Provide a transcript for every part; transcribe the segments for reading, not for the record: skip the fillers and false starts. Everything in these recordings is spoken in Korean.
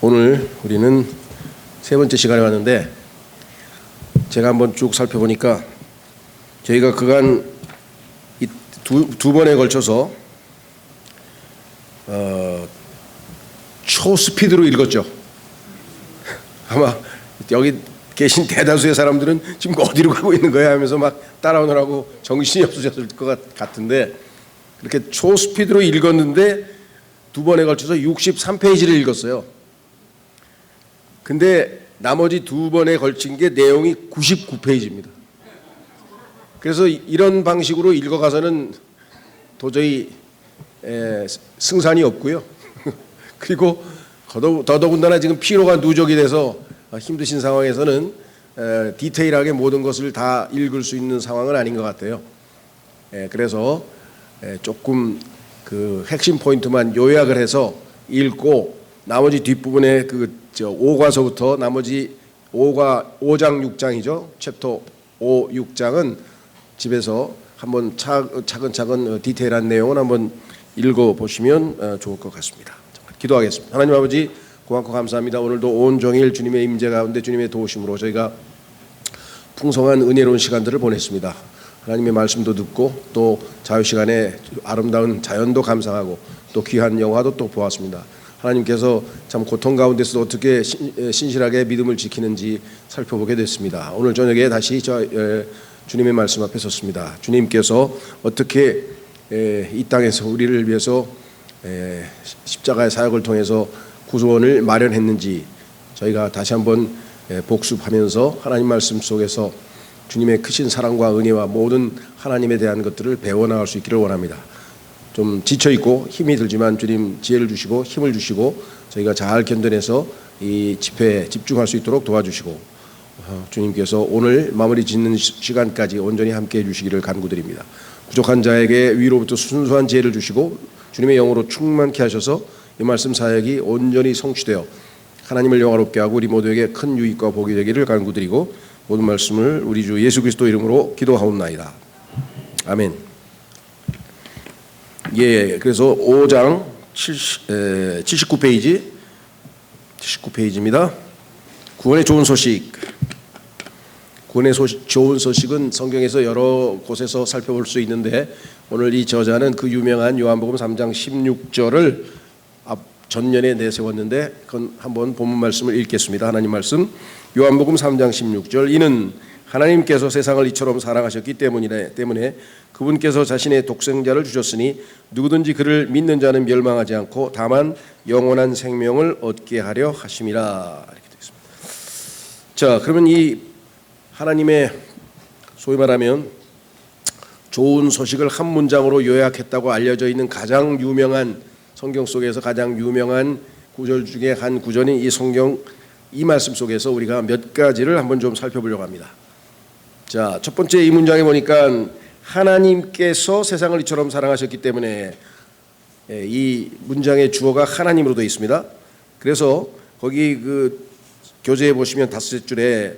오늘 우리는 세 번째 시간에 왔는데 제가 한번 쭉 살펴보니까 저희가 그간 두 번에 걸쳐서 초스피드로 읽었죠. 아마 여기 계신 대다수의 사람들은 지금 어디로 가고 있는 거야 하면서 막 따라오느라고 정신이 없으셨을 것 같은데, 그렇게 초스피드로 읽었는데 두 번에 걸쳐서 63페이지를 읽었어요. 근데 나머지 두 번에 걸친 게 내용이 99페이지입니다. 그래서 이런 방식으로 읽어가서는 도저히 승산이 없고요. 그리고 더더군다나 지금 피로가 누적이 돼서 힘드신 상황에서는 디테일하게 모든 것을 다 읽을 수 있는 상황은 아닌 것 같아요. 그래서 조금 그 핵심 포인트만 요약을 해서 읽고, 나머지 뒷부분에 오과서부터 나머지 5장 6장이죠. 챕터 5, 6장은 집에서 한번 차근차근 디테일한 내용을 한번 읽어보시면 좋을 것 같습니다. 기도하겠습니다. 하나님 아버지, 고맙고 감사합니다. 오늘도 온종일 주님의 임재 가운데 주님의 도우심으로 저희가 풍성한 은혜로운 시간들을 보냈습니다. 하나님의 말씀도 듣고 또 자유시간에 아름다운 자연도 감상하고 또 귀한 영화도 또 보았습니다. 하나님께서 참 고통 가운데서도 어떻게 신실하게 믿음을 지키는지 살펴보게 됐습니다. 오늘 저녁에 다시 주님의 말씀 앞에 섰습니다. 주님께서 어떻게 이 땅에서 우리를 위해서 십자가의 사역을 통해서 구원을 마련했는지 저희가 다시 한번 복습하면서 하나님 말씀 속에서 주님의 크신 사랑과 은혜와 모든 하나님에 대한 것들을 배워나갈 수 있기를 원합니다. 좀 지쳐있고 힘이 들지만 주님 지혜를 주시고 힘을 주시고 저희가 잘 견뎌내서 이 집회에 집중할 수 있도록 도와주시고 주님께서 오늘 마무리 짓는 시간까지 온전히 함께해 주시기를 간구드립니다. 부족한 자에게 위로부터 순수한 지혜를 주시고 주님의 영으로 충만케 하셔서 이 말씀 사역이 온전히 성취되어 하나님을 영화롭게 하고 우리 모두에게 큰 유익과 복이 되기를 간구드리고 모든 말씀을 우리 주 예수 그리스도 이름으로 기도하옵나이다. 아멘. 그래서 5장 79페이지입니다. 구원의 좋은 소식. 구원의 좋은 소식은 성경에서 여러 곳에서 살펴볼 수 있는데, 오늘 이 저자는 그 유명한 요한복음 3장 16절을 전년에 내세웠는데 그건 한번 본문 말씀을 읽겠습니다. 하나님 말씀 요한복음 3장 16절. 이는 하나님께서 세상을 이처럼 사랑하셨기 때문에 그분께서 자신의 독생자를 주셨으니 누구든지 그를 믿는 자는 멸망하지 않고 다만 영원한 생명을 얻게 하려 하심이라. 이렇게 되어 있습니다. 자, 그러면 이 하나님의 소위 말하면 좋은 소식을 한 문장으로 요약했다고 알려져 있는 가장 유명한 성경 속에서 가장 유명한 구절 중에 한 구절인 이 성경 이 말씀 속에서 우리가 몇 가지를 한번 좀 살펴보려고 합니다. 자, 첫 번째 이 문장에 보니까 하나님께서 세상을 이처럼 사랑하셨기 때문에 이 문장의 주어가 하나님으로 되어 있습니다. 그래서 거기 그 교재에 보시면 다섯째 줄에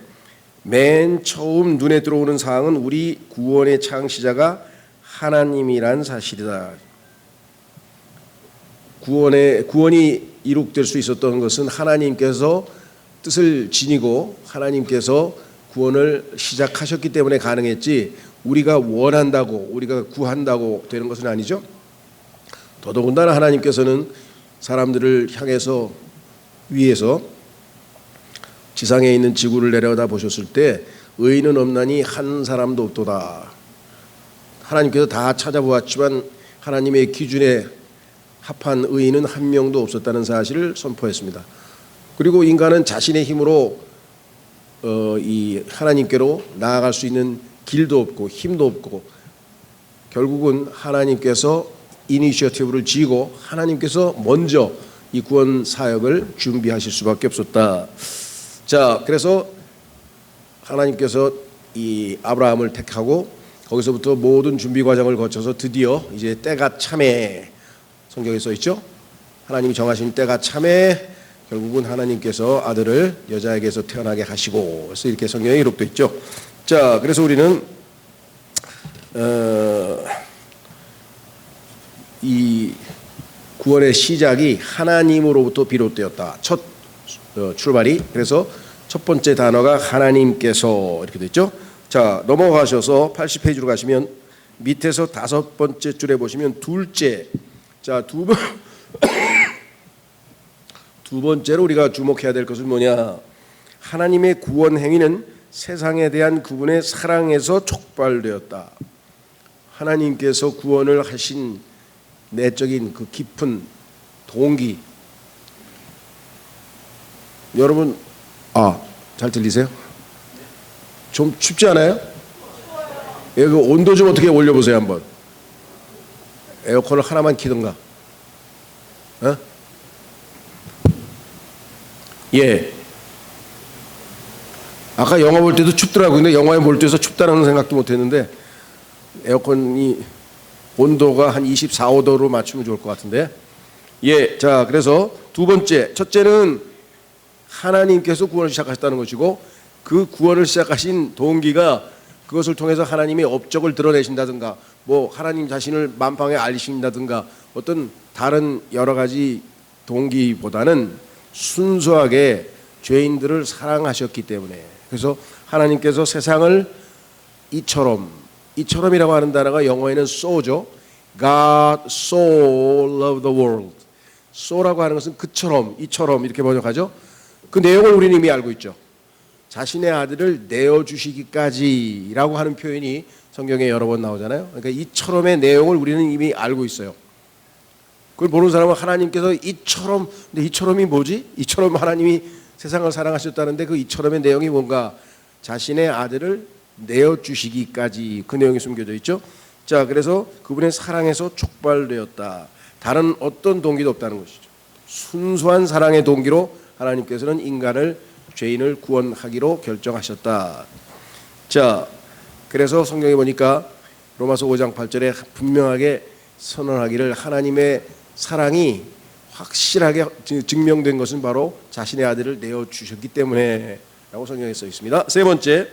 맨 처음 눈에 들어오는 사항은 우리 구원의 창시자가 하나님이란 사실이다. 구원이 이룩될 수 있었던 것은 하나님께서 뜻을 지니고 하나님께서 구원을 시작하셨기 때문에 가능했지, 우리가 원한다고 우리가 구한다고 되는 것은 아니죠. 더더군다나 하나님께서는 사람들을 향해서 위에서 지상에 있는 지구를 내려다 보셨을 때 의인은 없나니 한 사람도 없도다. 하나님께서 다 찾아보았지만 하나님의 기준에 합한 의인은 한 명도 없었다는 사실을 선포했습니다. 그리고 인간은 자신의 힘으로 이 하나님께로 나아갈 수 있는 길도 없고 힘도 없고 결국은 하나님께서 이니셔티브를 쥐고 하나님께서 먼저 이 구원 사역을 준비하실 수밖에 없었다. 자, 그래서 하나님께서 이 아브라함을 택하고 거기서부터 모든 준비 과정을 거쳐서 드디어 이제 때가 참에, 성경에 써 있죠. 하나님이 정하신 때가 참에 결국은 하나님께서 아들을 여자에게서 태어나게 하시고, 그래서 이렇게 성경에 기록되어 있죠. 자, 그래서 우리는 이 구원의 시작이 하나님으로부터 비롯되었다. 첫 출발이. 그래서 첫 번째 단어가 하나님께서 이렇게 됐죠. 자, 넘어가셔서 80페이지로 가시면 밑에서 다섯 번째 줄에 보시면 둘째. 자, 두 번째로 우리가 주목해야 될 것은 뭐냐? 하나님의 구원 행위는 세상에 대한 그분의 사랑에서 촉발되었다. 하나님께서 구원을 하신 내적인 그 깊은 동기. 여러분, 잘 들리세요? 좀 춥지 않아요? 그 온도 좀 어떻게 올려보세요 한번. 에어컨을 하나만 켜든가. 예. 아까 영화 볼 때도 춥더라고요. 근데 영화에 볼 때서 춥다는 생각도 못했는데 에어컨이 온도가 한 24, 5도로 맞추면 좋을 것 같은데. 예. 자, 그래서 두 번째, 첫째는 하나님께서 구원을 시작하셨다는 것이고, 그 구원을 시작하신 동기가 그것을 통해서 하나님의 업적을 드러내신다든가, 뭐 하나님 자신을 만방에 알리신다든가, 어떤 다른 여러 가지 동기보다는 순수하게 죄인들을 사랑하셨기 때문에. 그래서 하나님께서 세상을 이처럼이라고 하는 단어가 영어에는 so죠. God so loved the world. so라고 하는 것은 그처럼, 이처럼 이렇게 번역하죠. 그 내용을 우리는 이미 알고 있죠. 자신의 아들을 내어주시기까지라고 하는 표현이 성경에 여러 번 나오잖아요. 그러니까 이처럼의 내용을 우리는 이미 알고 있어요. 그걸 모르는 사람은 하나님께서 이처럼, 근데 이처럼이 뭐지? 이처럼 하나님이 세상을 사랑하셨다는데 그 이처럼의 내용이 뭔가? 자신의 아들을 내어주시기까지, 그 내용이 숨겨져 있죠. 자, 그래서 그분의 사랑에서 촉발되었다. 다른 어떤 동기도 없다는 것이죠. 순수한 사랑의 동기로 하나님께서는 인간을, 죄인을 구원하기로 결정하셨다. 자, 그래서 성경에 보니까 로마서 5장 8절에 분명하게 선언하기를, 하나님의 사랑이 확실하게 증명된 것은 바로 자신의 아들을 내어주셨기 때문에 라고 성경에 써 있습니다. 세 번째,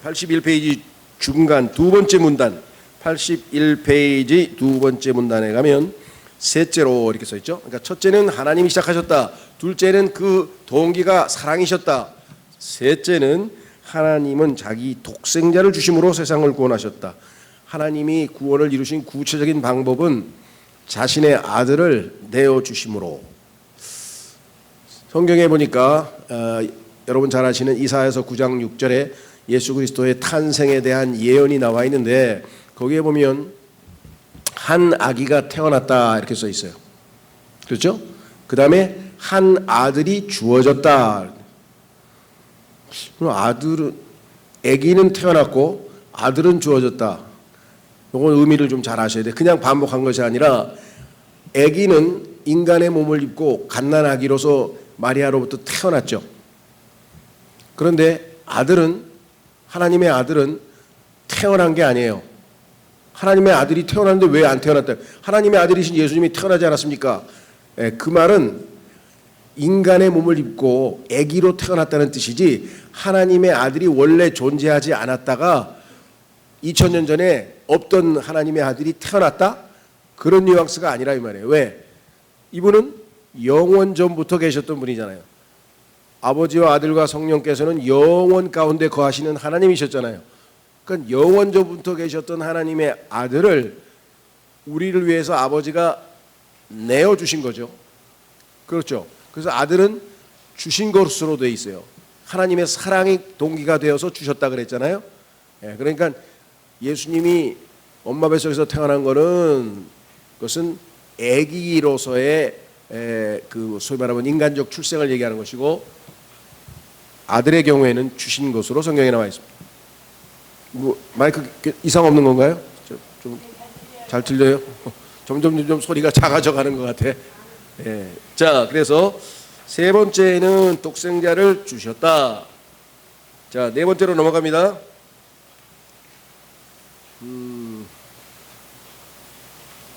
81페이지 중간 두 번째 문단, 81페이지 두 번째 문단에 가면 셋째로 이렇게 써 있죠. 그러니까 첫째는 하나님이 시작하셨다. 둘째는 그 동기가 사랑이셨다. 셋째는 하나님은 자기 독생자를 주심으로 세상을 구원하셨다. 하나님이 구원을 이루신 구체적인 방법은 자신의 아들을 내어주심으로. 성경에 보니까 여러분 잘 아시는 이사야서 9장 6절에 예수 그리스도의 탄생에 대한 예언이 나와 있는데, 거기에 보면 한 아기가 태어났다 이렇게 써 있어요. 그렇죠? 그 다음에 한 아들이 주어졌다. 그럼 아기는 태어났고 아들은 주어졌다. 이건 의미를 좀 잘 아셔야 돼요. 그냥 반복한 것이 아니라, 아기는 인간의 몸을 입고 갓난아기로서 마리아로부터 태어났죠. 그런데 하나님의 아들은 태어난 게 아니에요. 하나님의 아들이 태어났는데 왜 안 태어났다? 하나님의 아들이신 예수님이 태어나지 않았습니까? 그 말은 인간의 몸을 입고 아기로 태어났다는 뜻이지, 하나님의 아들이 원래 존재하지 않았다가 2000년 전에 없던 하나님의 아들이 태어났다? 그런 뉘앙스가 아니라 이 말이에요. 왜? 이분은 영원 전부터 계셨던 분이잖아요. 아버지와 아들과 성령께서는 영원 가운데 거하시는 하나님이셨잖아요. 그러니까 영원 전부터 계셨던 하나님의 아들을 우리를 위해서 아버지가 내어주신 거죠. 그렇죠. 그래서 아들은 주신 것으로 되어 있어요. 하나님의 사랑이 동기가 되어서 주셨다 그랬잖아요. 그러니까 예수님이 엄마 뱃속에서 태어난 그것은 아기로서의 그 소위 말하면 인간적 출생을 얘기하는 것이고, 아들의 경우에는 주신 것으로 성경에 나와 있습니다. 뭐 마이크 이상 없는 건가요? 좀 잘 들려요? 점점 소리가 작아져 가는 것 같아. 자, 그래서 세 번째는 독생자를 주셨다. 자, 네 번째로 넘어갑니다.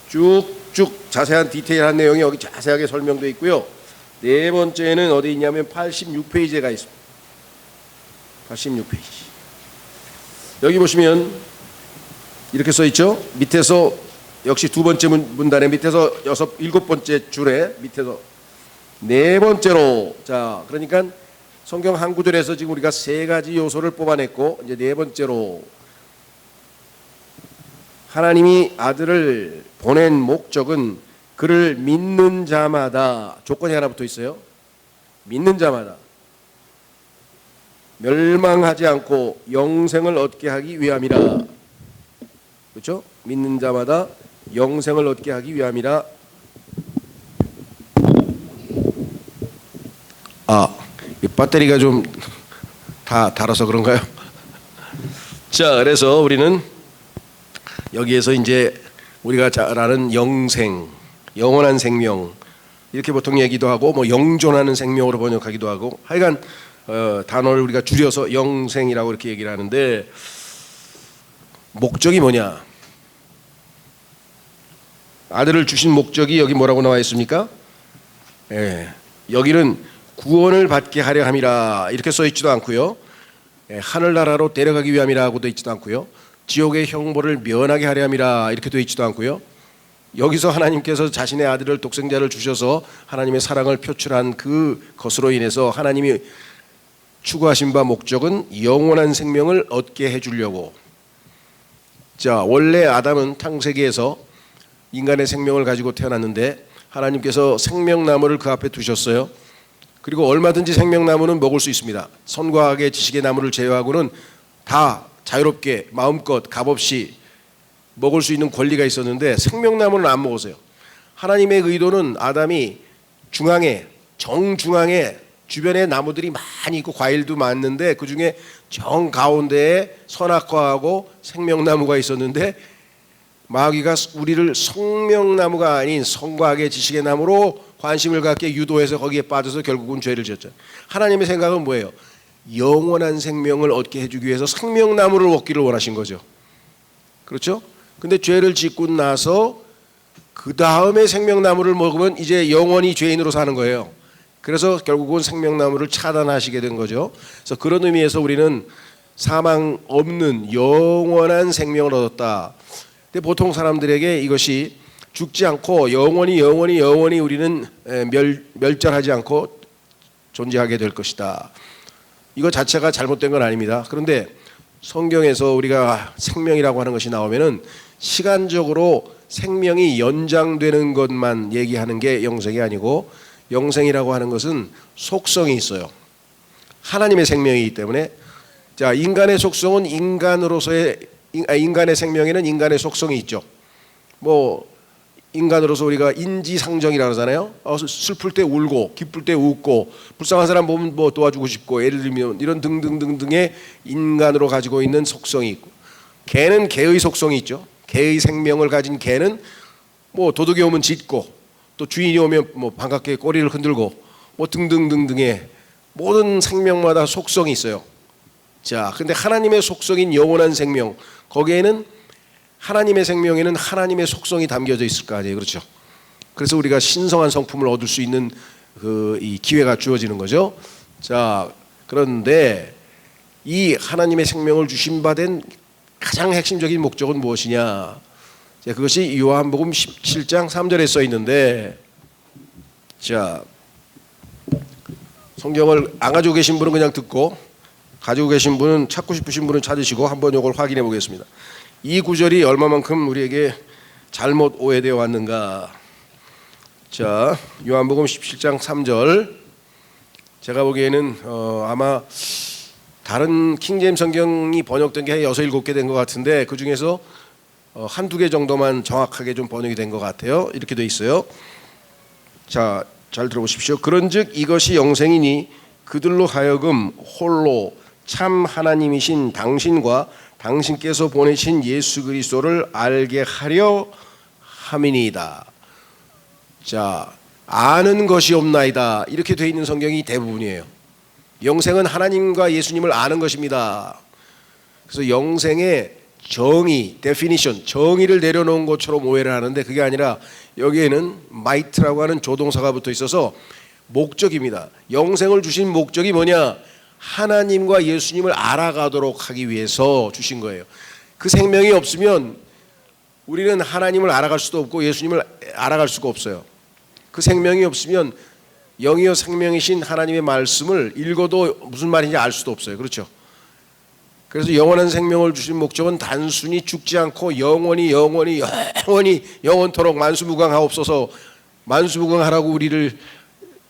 쭉쭉 자세한 디테일한 내용이 여기 자세하게 설명되어 있고요. 네 번째는 어디 있냐면 86페이지에 가 있습니다. 86페이지. 여기 보시면 이렇게 써 있죠. 밑에서 역시 두 번째 문단의 밑에서 일곱 번째 줄에 밑에서 네 번째로, 자, 그러니까 성경 한 구절에서 지금 우리가 세 가지 요소를 뽑아냈고, 이제 네 번째로 하나님이 아들을 보낸 목적은 그를 믿는 자마다, 조건이 하나 붙어 있어요. 믿는 자마다 멸망하지 않고 영생을 얻게 하기 위함이라. 그렇죠? 믿는 자마다 영생을 얻게 하기 위함이라. 이 배터리가 좀 다 닳아서 그런가요? 자, 그래서 우리는 여기에서 이제 우리가 잘 아는 영생, 영원한 생명, 이렇게 보통 얘기도 하고, 뭐 영존하는 생명으로 번역하기도 하고, 하여간 단어를 우리가 줄여서 영생이라고 이렇게 얘기를 하는데, 목적이 뭐냐? 아들을 주신 목적이 여기 뭐라고 나와 있습니까? 여기는 구원을 받게 하려 함이라 이렇게 써 있지도 않고요. 하늘나라로 데려가기 위함이라고 돼 있지도 않고요. 지옥의 형벌을 면하게 하려 함이라 이렇게 돼 있지도 않고요. 여기서 하나님께서 자신의 아들을 독생자를 주셔서 하나님의 사랑을 표출한 그것으로 인해서 하나님이 추구하신 바 목적은 영원한 생명을 얻게 해주려고. 자, 원래 아담은 창세기에서 인간의 생명을 가지고 태어났는데 하나님께서 생명나무를 그 앞에 두셨어요. 그리고 얼마든지 생명나무는 먹을 수 있습니다. 선과 악의 지식의 나무를 제외하고는 다 자유롭게 마음껏 값없이 먹을 수 있는 권리가 있었는데 생명나무는 안 먹었어요. 하나님의 의도는 아담이 중앙에, 정중앙에 주변에 나무들이 많이 있고 과일도 많은데 그중에 정가운데에 선악과하고 생명나무가 있었는데 마귀가 우리를 생명나무가 아닌 선과 악의 지식의 나무로 관심을 갖게 유도해서 거기에 빠져서 결국은 죄를 지었죠. 하나님의 생각은 뭐예요? 영원한 생명을 얻게 해주기 위해서 생명나무를 먹기를 원하신 거죠. 그렇죠? 근데 죄를 짓고 나서 그 다음에 생명나무를 먹으면 이제 영원히 죄인으로 사는 거예요. 그래서 결국은 생명나무를 차단하시게 된 거죠. 그래서 그런 의미에서 우리는 사망 없는 영원한 생명을 얻었다. 근데 보통 사람들에게 이것이 죽지 않고 영원히 우리는 멸절하지 않고 존재하게 될 것이다. 이거 자체가 잘못된 건 아닙니다. 그런데 성경에서 우리가 생명이라고 하는 것이 나오면은 시간적으로 생명이 연장되는 것만 얘기하는 게 영생이 아니고, 영생이라고 하는 것은 속성이 있어요. 하나님의 생명이기 때문에. 자, 인간의 속성은 인간의 생명에는 인간의 속성이 있죠. 뭐 인간으로서 우리가 인지상정이라고 하잖아요. 슬플 때 울고 기쁠 때 웃고 불쌍한 사람 보면 뭐 도와주고 싶고, 예를 들면 이런 등등등등의 인간으로 가지고 있는 속성이 있고, 개는 개의 속성이 있죠. 개의 생명을 가진 개는 뭐 도둑이 오면 짖고, 또 주인이 오면 뭐 반갑게 꼬리를 흔들고, 뭐 등등등등의 모든 생명마다 속성이 있어요. 자, 근데 하나님의 속성인 영원한 생명, 거기에는 하나님의 생명에는 하나님의 속성이 담겨져 있을 거 아니에요. 그렇죠? 그래서 우리가 신성한 성품을 얻을 수 있는 이 기회가 주어지는 거죠. 자, 그런데 이 하나님의 생명을 주신 바 된 가장 핵심적인 목적은 무엇이냐? 자, 그것이 요한복음 17장 3절에 써 있는데, 자, 성경을 안 가지고 계신 분은 그냥 듣고, 가지고 계신 분은, 찾고 싶으신 분은 찾으시고 한번 이걸 확인해 보겠습니다. 이 구절이 얼마만큼 우리에게 잘못 오해되어 왔는가. 자, 요한복음 17장 3절. 제가 보기에는 아마 다른 킹제임스 성경이 번역된 게 6, 7개 된 것 같은데 그 중에서 한두 개 정도만 정확하게 좀 번역이 된 것 같아요. 이렇게 돼 있어요. 자, 잘 들어보십시오. 그런즉 이것이 영생이니 그들로 하여금 홀로 참 하나님이신 당신과 당신께서 보내신 예수 그리스도를 알게 하려 함이니이다. 자, 아는 것이 없나이다. 이렇게 돼 있는 성경이 대부분이에요. 영생은 하나님과 예수님을 아는 것입니다. 그래서 영생의 정의, definition, 정의를 내려놓은 것처럼 오해를 하는데 그게 아니라 여기에는 might라고 하는 조동사가 붙어 있어서 목적입니다. 영생을 주신 목적이 뭐냐? 하나님과 예수님을 알아가도록 하기 위해서 주신 거예요. 그 생명이 없으면 우리는 하나님을 알아갈 수도 없고 예수님을 알아갈 수가 없어요. 그 생명이 없으면 영이요 생명이신 하나님의 말씀을 읽어도 무슨 말인지 알 수도 없어요. 그렇죠? 그래서 영원한 생명을 주신 목적은 단순히 죽지 않고 영원토록 만수무강하옵소서, 만수무강하라고 우리를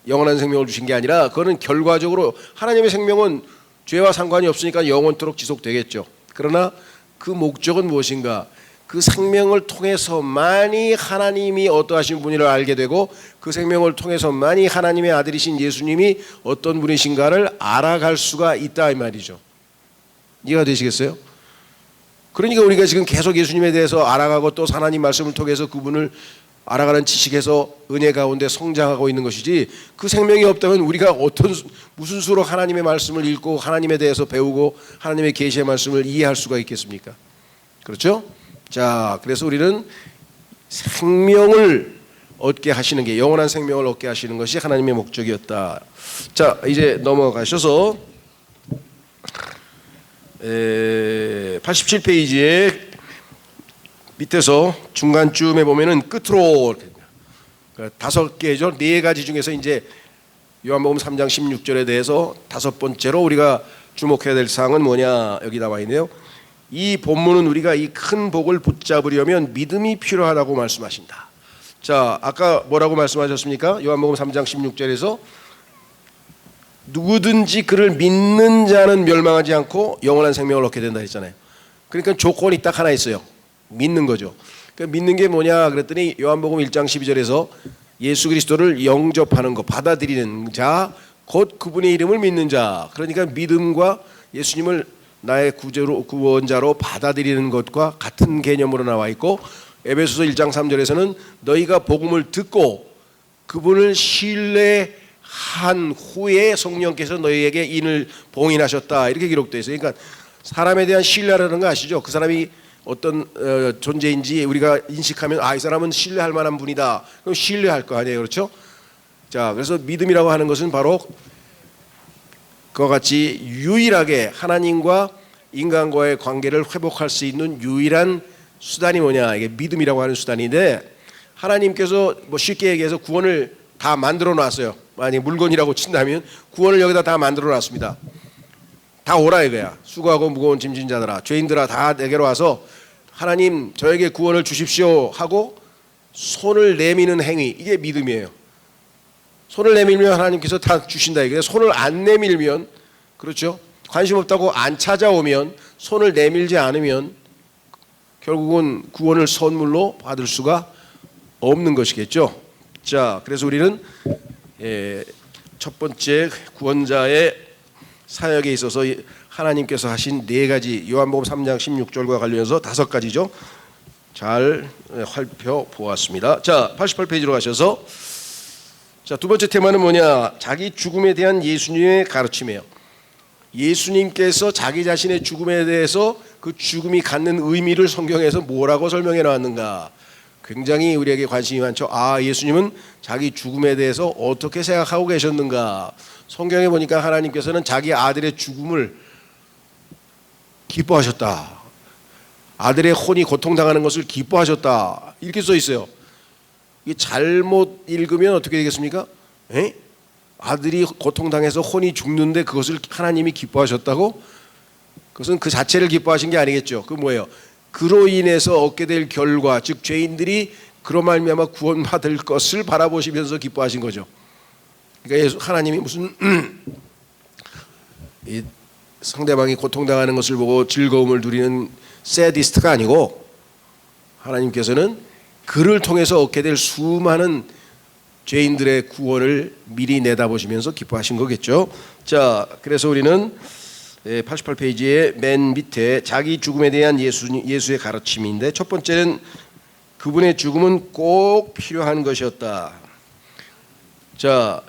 영원한 생명을 주신 게 아니라, 그거는 결과적으로 하나님의 생명은 죄와 상관이 없으니까 영원토록 지속되겠죠. 그러나 그 목적은 무엇인가? 그 생명을 통해서만이 하나님이 어떠하신 분이를 알게 되고, 그 생명을 통해서만이 하나님의 아들이신 예수님이 어떤 분이신가를 알아갈 수가 있다 이 말이죠. 이해가 되시겠어요? 그러니까 우리가 지금 계속 예수님에 대해서 알아가고 또 하나님 말씀을 통해서 그분을 알아가는 지식에서 은혜 가운데 성장하고 있는 것이지, 그 생명이 없다면 우리가 무슨 수로 하나님의 말씀을 읽고 하나님에 대해서 배우고 하나님의 계시의 말씀을 이해할 수가 있겠습니까? 그렇죠? 자, 그래서 우리는 생명을 얻게 하시는 게, 영원한 생명을 얻게 하시는 것이 하나님의 목적이었다. 자, 이제 넘어가셔서 87페이지에 밑에서 중간쯤에 보면은 끝으로 5개죠. 4가지 중에서 이제 요한복음 3장 16절에 대해서 5번째로 우리가 주목해야 될 사항은 뭐냐, 여기 나와 있네요. 이 본문은 우리가 이 큰 복을 붙잡으려면 믿음이 필요하다고 말씀하신다. 자, 아까 뭐라고 말씀하셨습니까? 요한복음 3장 16절에서 누구든지 그를 믿는 자는 멸망하지 않고 영원한 생명을 얻게 된다 했잖아요. 그러니까 조건이 딱 하나 있어요. 믿는 거죠. 그러니까 믿는 게 뭐냐 그랬더니 요한복음 1장 12절에서 예수 그리스도를 영접하는 것, 받아들이는 자, 곧 그분의 이름을 믿는 자. 그러니까 믿음과 예수님을 나의 구원자로 받아들이는 것과 같은 개념으로 나와 있고, 에베소서 1장 3절에서는 너희가 복음을 듣고 그분을 신뢰한 후에 성령께서 너희에게 인을 봉인하셨다, 이렇게 기록되어 있어요. 그러니까 사람에 대한 신뢰라는 거 아시죠? 그 사람이 어떤 존재인지 우리가 인식하면, 이 사람은 신뢰할 만한 분이다, 그럼 신뢰할 거 아니에요. 그렇죠? 자, 그래서 믿음이라고 하는 것은 바로 그와 같이 유일하게 하나님과 인간과의 관계를 회복할 수 있는 유일한 수단이 뭐냐, 이게 믿음이라고 하는 수단인데, 하나님께서 뭐 쉽게 얘기해서 구원을 다 만들어 놨어요. 만약 물건이라고 친다면 구원을 여기다 다 만들어 놨습니다. 다 오라 이거야. 수고하고 무거운 짐진 자들아, 죄인들아, 다 내게로 와서 하나님 저에게 구원을 주십시오 하고 손을 내미는 행위, 이게 믿음이에요. 손을 내밀면 하나님께서 다 주신다 이거예요. 손을 안 내밀면, 그렇죠? 관심 없다고 안 찾아오면, 손을 내밀지 않으면 결국은 구원을 선물로 받을 수가 없는 것이겠죠. 자, 그래서 우리는 첫 번째 구원자의 사역에 있어서 하나님께서 하신 4가지, 요한복음 3장 16절과 관련해서 5가지죠. 잘 살펴보았습니다. 자, 88페이지로 가셔서, 자, 두 번째 테마는 뭐냐, 자기 죽음에 대한 예수님의 가르침이에요. 예수님께서 자기 자신의 죽음에 대해서 그 죽음이 갖는 의미를 성경에서 뭐라고 설명해 놨는가, 굉장히 우리에게 관심이 많죠. 예수님은 자기 죽음에 대해서 어떻게 생각하고 계셨는가. 성경에 보니까 하나님께서는 자기 아들의 죽음을 기뻐하셨다, 아들의 혼이 고통당하는 것을 기뻐하셨다, 이렇게 써 있어요. 이게 잘못 읽으면 어떻게 되겠습니까? 아들이 고통당해서 혼이 죽는데 그것을 하나님이 기뻐하셨다고? 그것은 그 자체를 기뻐하신 게 아니겠죠. 그 뭐예요? 그로 인해서 얻게 될 결과, 즉 죄인들이 그로 말미암아 구원받을 것을 바라보시면서 기뻐하신 거죠. 그러니까 하나님이 무슨 상대방이 고통당하는 것을 보고 즐거움을 누리는 새디스트가 아니고, 하나님께서는 그를 통해서 얻게 될 수많은 죄인들의 구원을 미리 내다보시면서 기뻐하신 거겠죠. 자, 그래서 우리는 88페이지의 맨 밑에 자기 죽음에 대한 예수의 가르침인데, 첫 번째는 그분의 죽음은 꼭 필요한 것이었다. 자,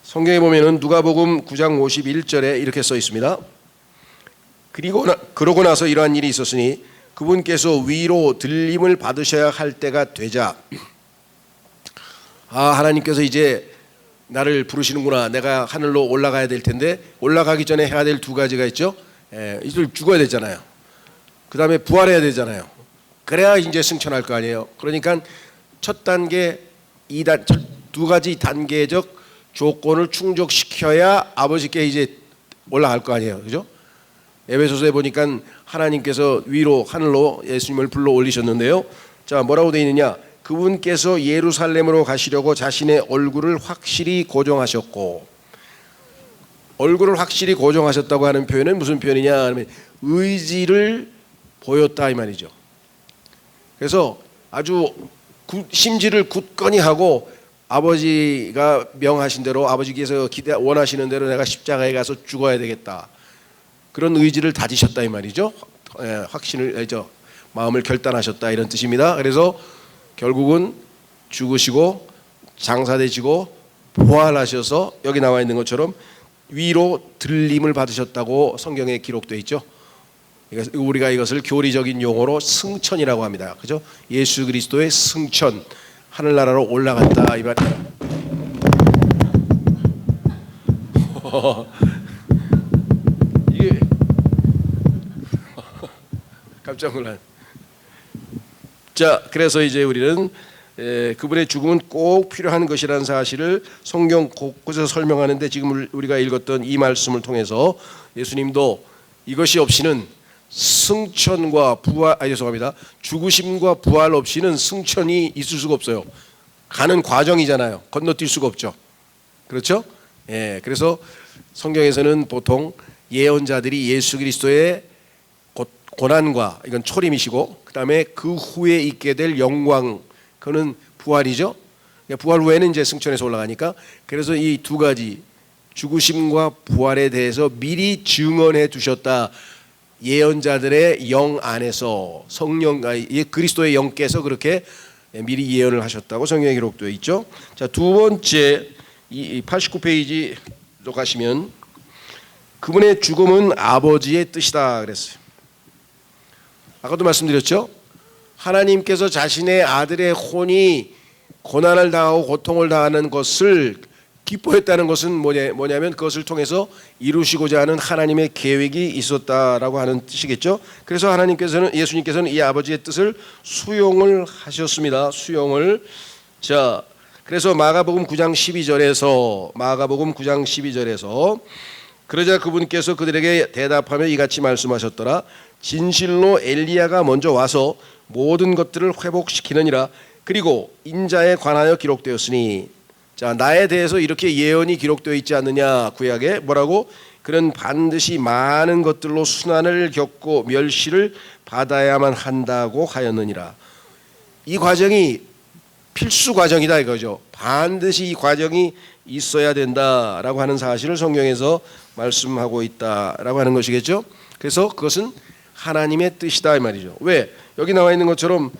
성경에 보면은 누가복음 9장 51절에 이렇게 써 있습니다. 그러고 나서 이러한 일이 있었으니 그분께서 위로 들림을 받으셔야 할 때가 되자, 하나님께서 이제 나를 부르시는구나, 내가 하늘로 올라가야 될 텐데, 올라가기 전에 해야 될 2가지가 있죠. 이들 죽어야 되잖아요. 그 다음에 부활해야 되잖아요. 그래야 이제 승천할 거 아니에요. 그러니까 첫 단계, 두 가지 단계적 조건을 충족시켜야 아버지께 이제 올라갈 거 아니에요. 그죠? 에베소서에 보니까 하나님께서 위로 하늘로 예수님을 불러 올리셨는데요. 자, 뭐라고 되어 있느냐? 그분께서 예루살렘으로 가시려고 자신의 얼굴을 확실히 고정하셨고, 얼굴을 확실히 고정하셨다고 하는 표현은 무슨 표현이냐 하면 의지를 보였다 이 말이죠. 그래서 아주 심지를 굳건히 하고 아버지가 명하신 대로, 아버지께서 원하시는 대로 내가 십자가에 가서 죽어야 되겠다, 그런 의지를 다지셨다 이 말이죠. 확신을, 마음을 결단하셨다 이런 뜻입니다. 그래서 결국은 죽으시고 장사되시고 부활하셔서 여기 나와 있는 것처럼 위로 들림을 받으셨다고 성경에 기록되어 있죠. 우리가 이것을 교리적인 용어로 승천이라고 합니다. 그죠? 예수 그리스도의 승천, 하늘나라로 올라갔다 이 말이에요. 이게 깜짝 놀란. 자, 그래서 이제 우리는 그분의 죽음은 꼭 필요한 것이라는 사실을 성경 곳곳에서 설명하는데, 지금 우리가 읽었던 이 말씀을 통해서 예수님도 이것이 없이는 승천과 부활, 죄송합니다. 죽으심과 부활 없이는 승천이 있을 수가 없어요. 가는 과정이잖아요. 건너뛸 수가 없죠. 그렇죠? 그래서 성경에서는 보통 예언자들이 예수 그리스도의 고난과, 이건 초림이시고, 그 다음에 그 후에 있게 될 영광, 그거는 부활이죠. 부활 후에는 이제 승천해서 올라가니까, 그래서 이 두 가지 죽으심과 부활에 대해서 미리 증언해 두셨다. 예언자들의 영 안에서 성령, 그리스도의 영께서 그렇게 미리 예언을 하셨다고 성경에 기록되어 있죠. 자, 두 번째, 이 89페이지로 가시면 그분의 죽음은 아버지의 뜻이다 그랬어요. 아까도 말씀드렸죠. 하나님께서 자신의 아들의 혼이 고난을 당하고 고통을 당하는 것을 기뻐했다는 것은 뭐냐면 그것을 통해서 이루시고자 하는 하나님의 계획이 있었다라고 하는 뜻이겠죠. 그래서 예수님께서는 이 아버지의 뜻을 수용을 하셨습니다. 수용을. 자, 그래서 마가복음 9장 12절에서 그러자 그분께서 그들에게 대답하며 이같이 말씀하셨더라. 진실로 엘리야가 먼저 와서 모든 것들을 회복시키느니라. 그리고 인자에 관하여 기록되었으니, 자, 나에 대해서 이렇게 예언이 기록되어 있지 않느냐. 구약에 뭐라고? 그는 반드시 많은 것들로 순환을 겪고 멸시를 받아야만 한다고 하였느니라. 이 과정이 필수 과정이다 이거죠. 반드시 이 과정이 있어야 된다라고 하는 사실을 성경에서 말씀하고 있다라고 하는 것이겠죠. 그래서 그것은 하나님의 뜻이다 이 말이죠. 왜? 여기 나와 있는 것처럼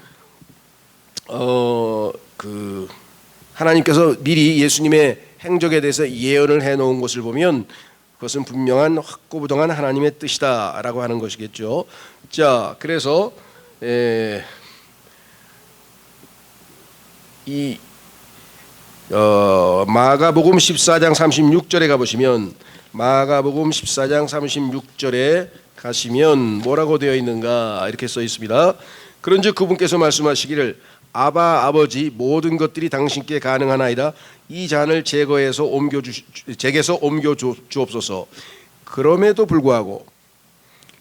하나님께서 미리 예수님의 행적에 대해서 예언을 해놓은 것을 보면 그것은 분명한 확고부동한 하나님의 뜻이다라고 하는 것이겠죠. 자, 그래서 마가복음 14장 36절에 가보시면, 마가복음 14장 36절에 가시면 뭐라고 되어 있는가 이렇게 써 있습니다. 그런즉 그분께서 말씀하시기를 아바 아버지 모든 것들이 당신께 가능하나이다. 이 잔을 제게서 옮겨 주옵소서. 그럼에도 불구하고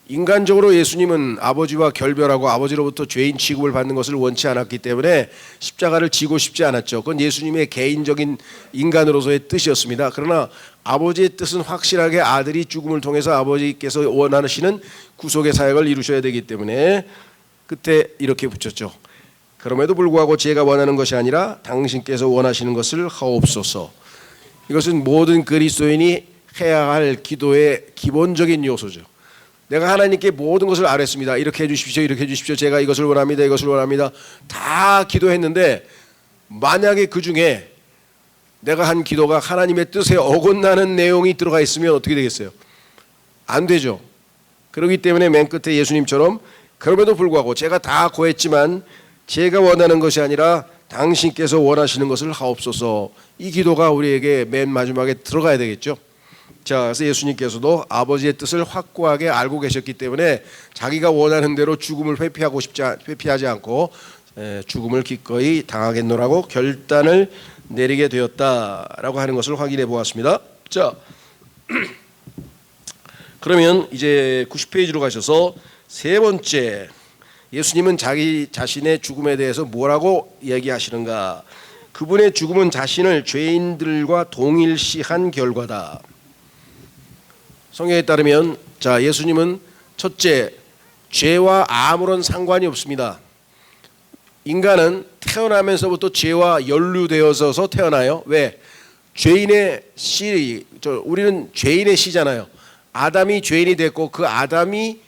인간적으로 예수님은 아버지와 결별하고 아버지로부터 죄인 취급을 받는 것을 원치 않았기 때문에 십자가를 지고 싶지 않았죠. 그건 예수님의 개인적인 인간으로서의 뜻이었습니다. 그러나 아버지의 뜻은 확실하게 아들이 죽음을 통해서 아버지께서 원하시는 구속의 사역을 이루셔야 되기 때문에 그때 이렇게 붙였죠. 그럼에도 불구하고 제가 원하는 것이 아니라 당신께서 원하시는 것을 하옵소서. 이것은 모든 그리스도인이 해야 할 기도의 기본적인 요소죠. 내가 하나님께 모든 것을 아뢰습니다. 이렇게 해주십시오, 이렇게 해주십시오. 제가 이것을 원합니다, 이것을 원합니다. 다 기도했는데 만약에 그 중에 내가 한 기도가 하나님의 뜻에 어긋나는 내용이 들어가 있으면 어떻게 되겠어요? 안 되죠. 그렇기 때문에 맨 끝에 예수님처럼 그럼에도 불구하고 제가 다 구했지만 제가 원하는 것이 아니라 당신께서 원하시는 것을 하옵소서. 이 기도가 우리에게 맨 마지막에 들어가야 되겠죠. 자, 그래서 예수님께서도 아버지의 뜻을 확고하게 알고 계셨기 때문에 자기가 원하는 대로 죽음을 회피하지 않고 죽음을 기꺼이 당하겠노라고 결단을 내리게 되었다라고 하는 것을 확인해 보았습니다. 자, 그러면 이제 90페이지로 가셔서 세 번째, 예수님은 자기 자신의 죽음에 대해서 뭐라고 얘기하시는가? 그분의 죽음은 자신을 죄인들과 동일시한 결과다. 성경에 따르면 자, 예수님은 첫째, 죄와 아무런 상관이 없습니다. 인간은 태어나면서부터 죄와 연루되어서 태어나요. 왜? 죄인의 씨, 우리는 죄인의 씨잖아요. 아담이 죄인이 됐고 그 아담의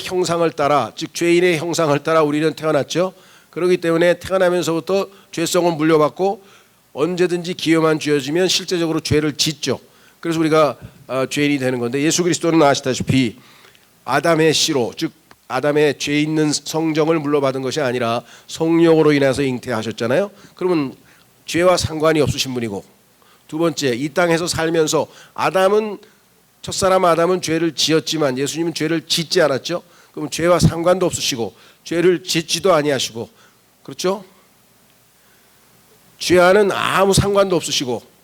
형상을 따라, 즉 죄인의 형상을 따라 우리는 태어났죠. 그렇기 때문에 태어나면서부터 죄성을 물려받고 언제든지 기회만 주어지면 실제적으로 죄를 짓죠. 그래서 우리가 죄인이 되는 건데, 예수 그리스도는 아시다시피 아담의 씨로, 즉 아담의 죄 있는 성정을 물려받은 것이 아니라 성령으로 인해서 잉태하셨잖아요. 그러면 죄와 상관이 없으신 분이고, 두 번째, 이 땅에서 살면서 첫사람 아담은 죄를 지었지만 예수님은 죄를 짓지 않았죠. 그럼 죄와 상관도 없으시고 죄를 짓지도 아니하시고, 그렇죠? 죄와는 아무 상관도 없으시고,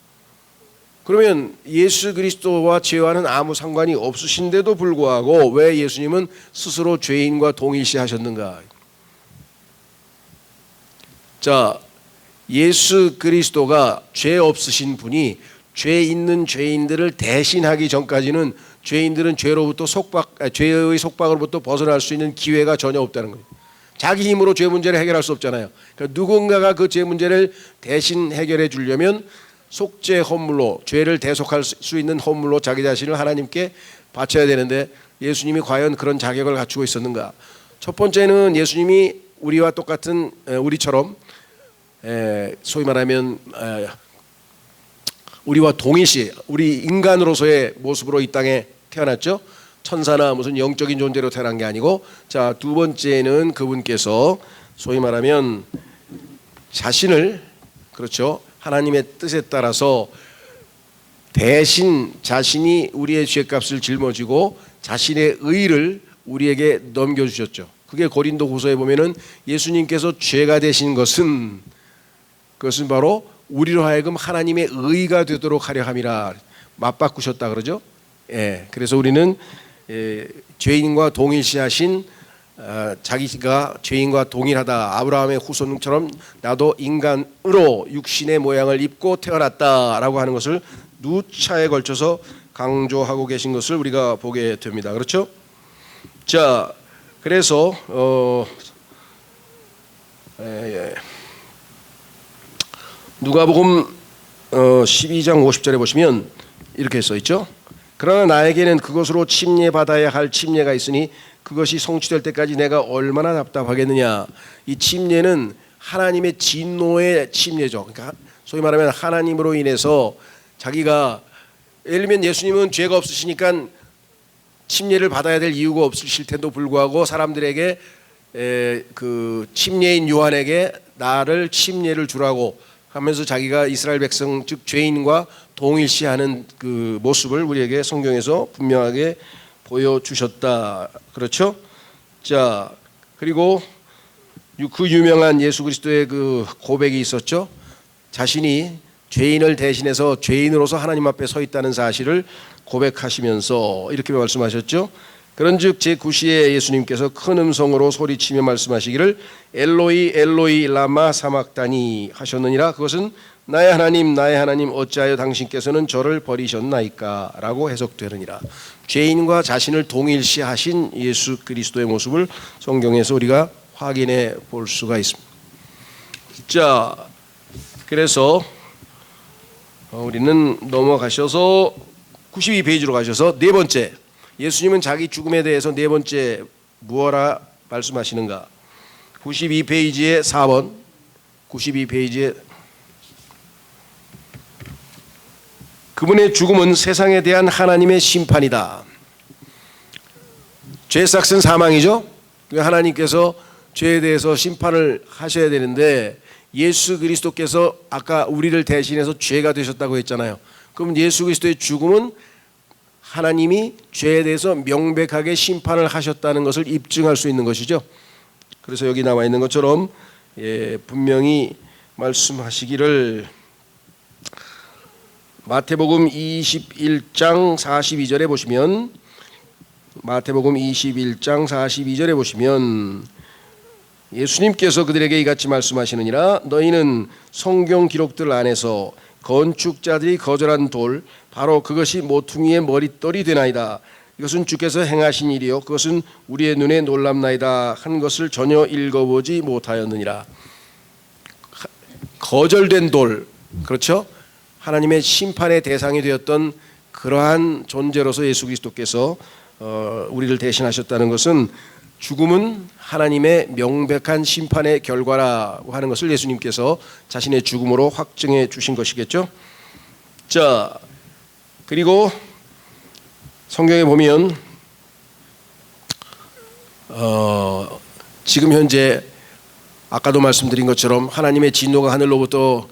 그러면 예수 그리스도와 죄와는 아무 상관이 없으신데도 불구하고 왜 예수님은 스스로 죄인과 동일시하셨는가? 자, 예수 그리스도가 죄 없으신 분이 죄 있는 죄인들을 대신하기 전까지는 죄인들은 죄의 속박으로부터 벗어날 수 있는 기회가 전혀 없다는 거예요. 자기 힘으로 죄 문제를 해결할 수 없잖아요. 그러니까 누군가가 그 죄 문제를 대신 해결해 주려면 속죄 헌물로, 죄를 대속할 수 있는 헌물로 자기 자신을 하나님께 바쳐야 되는데 예수님이 과연 그런 자격을 갖추고 있었는가? 첫 번째는 예수님이 우리와 똑같은, 우리처럼 소위 말하면 우리와 동일시, 우리 인간으로서의 모습으로 이 땅에 태어났죠. 천사나 무슨 영적인 존재로 태어난 게 아니고, 자, 두 번째는 그분께서 소위 말하면 자신을, 그렇죠, 하나님의 뜻에 따라서 대신 자신이 우리의 죄값을 짊어지고 자신의 의를 우리에게 넘겨주셨죠. 그게 고린도후서에 보면은 예수님께서 죄가 되신 것은, 그것은 바로 우리로 하여금 하나님의 의가 되도록 하려 함이라 맞바꾸셨다 그러죠. 예, 그래서 우리는 죄인과 동일시하신, 자기가 죄인과 동일하다, 아브라함의 후손처럼 나도 인간으로 육신의 모양을 입고 태어났다라고 하는 것을 누차에 걸쳐서 강조하고 계신 것을 우리가 보게 됩니다. 그렇죠? 자, 그래서 누가복음 12장 50절에 보시면 이렇게 써 있죠. 그러나 나에게는 그것으로 침례받아야 할 침례가 있으니 그것이 성취될 때까지 내가 얼마나 답답하겠느냐. 이 침례는 하나님의 진노의 침례죠. 그러니까 소위 말하면 하나님으로 인해서 자기가, 예를 들면 예수님은 죄가 없으시니까 침례를 받아야 될 이유가 없으실 텐데도 불구하고 사람들에게 그 침례인 요한에게 나를 침례를 주라고 하면서 자기가 이스라엘 백성, 즉 죄인과 동일시하는 그 모습을 우리에게 성경에서 분명하게 보여주셨다. 그렇죠? 자, 그리고 그 유명한 예수 그리스도의 그 고백이 있었죠. 자신이 죄인을 대신해서 죄인으로서 하나님 앞에 서 있다는 사실을 고백하시면서 이렇게 말씀하셨죠. 그런즉 제9시에 예수님께서 큰 음성으로 소리치며 말씀하시기를 엘로이 엘로이 라마 사막다니 하셨느니라. 그것은 나의 하나님 어찌하여 당신께서는 저를 버리셨나이까 라고 해석되느니라. 죄인과 자신을 동일시하신 예수 그리스도의 모습을 성경에서 우리가 확인해 볼 수가 있습니다. 자, 그래서 우리는 넘어가셔서 92페이지로 가셔서 네 번째, 예수님은 자기 죽음에 대해서 네 번째 무엇라 말씀하시는가? 92페이지에 4번, 92페이지에 그분의 죽음은 세상에 대한 하나님의 심판이다. 죄 삭은 사망이죠. 하나님께서 죄에 대해서 심판을 하셔야 되는데 예수 그리스도께서 아까 우리를 대신해서 죄가 되셨다고 했잖아요. 그럼 예수 그리스도의 죽음은 하나님이 죄에 대해서 명백하게 심판을 하셨다는 것을 입증할 수 있는 것이죠. 그래서 여기 나와 있는 것처럼 분명히 말씀하시기를 마태복음 21장 42절에 보시면 마태복음 21장 42절에 보시면 예수님께서 그들에게 이같이 말씀하시느니라 너희는 성경 기록들 안에서 건축자들이 거절한 돌 바로 그것이 모퉁이의 머릿돌이 되나이다. 이것은 주께서 행하신 일이요 그것은 우리의 눈에 놀랍나이다 한 것을 전혀 읽어보지 못하였느니라. 거절된 돌, 그렇죠? 하나님의 심판의 대상이 되었던 그러한 존재로서 예수 그리스도께서 우리를 대신하셨다는 것은 죽음은 하나님의 명백한 심판의 결과라고 하는 것을 예수님께서 자신의 죽음으로 확증해 주신 것이겠죠. 자, 그리고 성경에 보면 지금 현재 아까도 말씀드린 것처럼 하나님의 진노가 하늘로부터